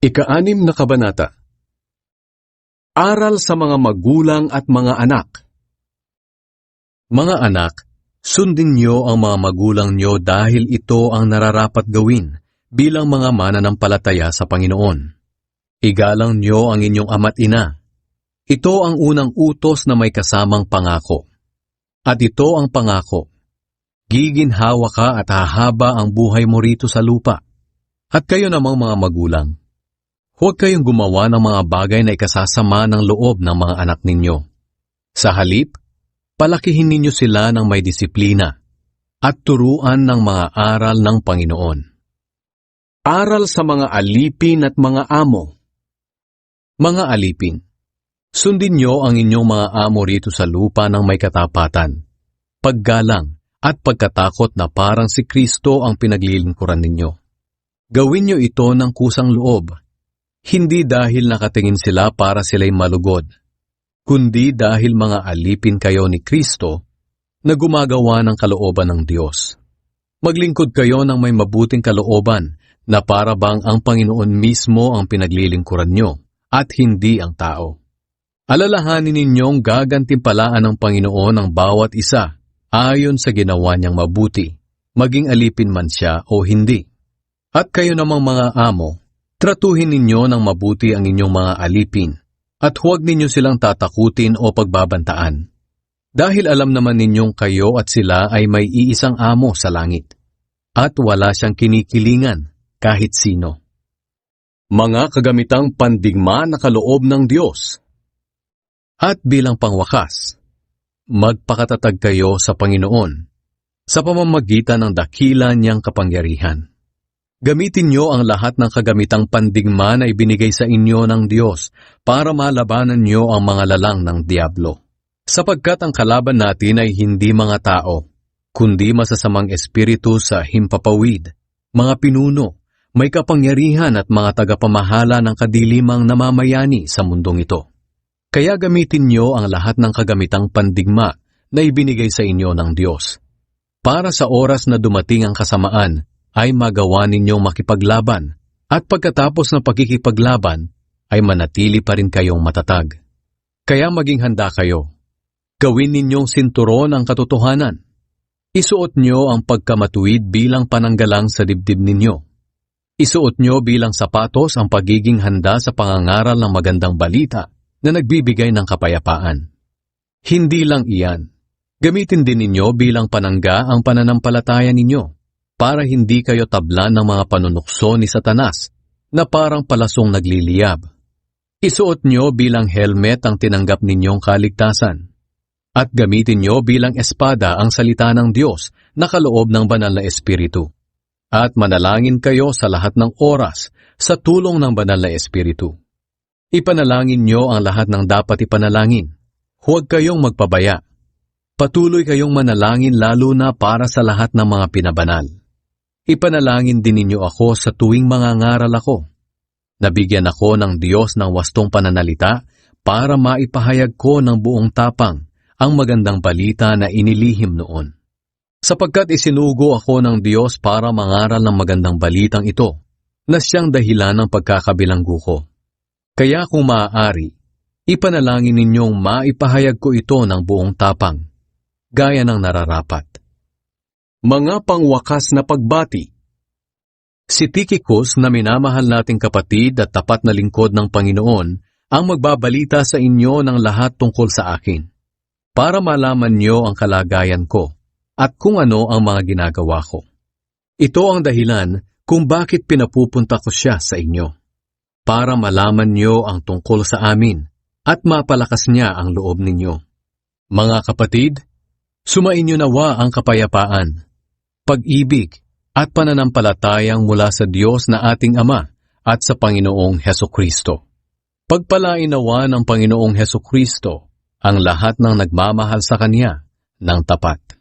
Ika-6 na kabanata. Aral sa mga magulang at mga anak. Mga anak, sundin niyo ang mga magulang niyo dahil ito ang nararapat gawin bilang mga mananampalataya sa Panginoon. Igalang niyo ang inyong ama't ina. Ito ang unang utos na may kasamang pangako. At ito ang pangako. Giginhawa ka at hahaba ang buhay mo rito sa lupa. At kayo namang mga magulang, huwag kayong gumawa ng mga bagay na ikasasama ng loob ng mga anak ninyo. Sa halip, palakihin ninyo sila ng may disiplina at turuan ng mga aral ng Panginoon. Aral sa mga alipin at mga amo. Mga alipin, sundin niyo ang inyong mga amo rito sa lupa ng may katapatan, paggalang at pagkatakot na parang si Kristo ang pinaglilingkuran ninyo. Gawin niyo ito ng kusang loob, hindi dahil nakatingin sila para sila'y malugod, kundi dahil mga alipin kayo ni Kristo na gumagawa ng kalooban ng Diyos. Maglingkod kayo ng may mabuting kalooban na para bang ang Panginoon mismo ang pinaglilingkuran nyo at hindi ang tao. Alalahanin ninyong gagantimpalaan ng Panginoon ang bawat isa ayon sa ginawa niyang mabuti, maging alipin man siya o hindi. At kayo namang mga amo, tratuhin ninyo ng mabuti ang inyong mga alipin at huwag ninyo silang tatakutin o pagbabantaan. Dahil alam naman ninyong kayo at sila ay may iisang amo sa langit at wala siyang kinikilingan kahit sino. Mga kagamitang pandigma na kaloob ng Diyos. At bilang pangwakas, magpakatatag kayo sa Panginoon sa pamamagitan ng dakila niyang kapangyarihan. Gamitin niyo ang lahat ng kagamitang pandigma na ibinigay sa inyo ng Diyos para malabanan niyo ang mga lalang ng diablo. Sapagkat ang kalaban natin ay hindi mga tao, kundi masasamang espiritu sa himpapawid, mga pinuno, may kapangyarihan at mga tagapamahala ng kadilimang namamayani sa mundong ito. Kaya gamitin niyo ang lahat ng kagamitang pandigma na ibinigay sa inyo ng Diyos. Para sa oras na dumating ang kasamaan, ay magawa ninyong makipaglaban, at pagkatapos ng pagkikipaglaban, ay manatili pa rin kayong matatag. Kaya maging handa kayo. Gawin ninyong sinturon ang katotohanan. Isuot nyo ang pagkamatuwid bilang pananggalang sa dibdib ninyo. Isuot nyo bilang sapatos ang pagiging handa sa pangangaral ng magandang balita na nagbibigay ng kapayapaan. Hindi lang iyan. Gamitin din ninyo bilang panangga ang pananampalataya ninyo para hindi kayo tablan ng mga panunukso ni Satanas na parang palasong nagliliyab. Isuot nyo bilang helmet ang tinanggap ninyong kaligtasan. At gamitin nyo bilang espada ang salita ng Diyos na kaloob ng banal na Espiritu. At manalangin kayo sa lahat ng oras sa tulong ng banal na Espiritu. Ipanalangin nyo ang lahat ng dapat ipanalangin. Huwag kayong magpabaya. Patuloy kayong manalangin lalo na para sa lahat ng mga pinabanal. Ipanalangin din ninyo ako sa tuwing mangangaral ako. Nabigyan ako ng Diyos ng wastong pananalita para maipahayag ko ng buong tapang ang magandang balita na inilihim noon. Sapagkat isinugo ako ng Diyos para mangaral ng magandang balitang ito, na siyang dahilan ng pagkakabilanggo ko. Kaya kung maaari, ipanalangin ninyong maipahayag ko ito ng buong tapang, gaya ng nararapat. Mga pangwakas na pagbati. Si Tychicus na minamahal nating kapatid at tapat na lingkod ng Panginoon ang magbabalita sa inyo ng lahat tungkol sa akin, para malaman niyo ang kalagayan ko at kung ano ang mga ginagawa ko. Ito ang dahilan kung bakit pinapupunta ko siya sa inyo, para malaman niyo ang tungkol sa amin at mapalakas niya ang loob ninyo. Mga kapatid, sumainyo nawa ang kapayapaan, pag-ibig at pananampalatayang mula sa Diyos na ating Ama at sa Panginoong Hesukristo. Pagpalain nawa ng Panginoong Hesukristo ang lahat ng nagmamahal sa Kanya ng tapat.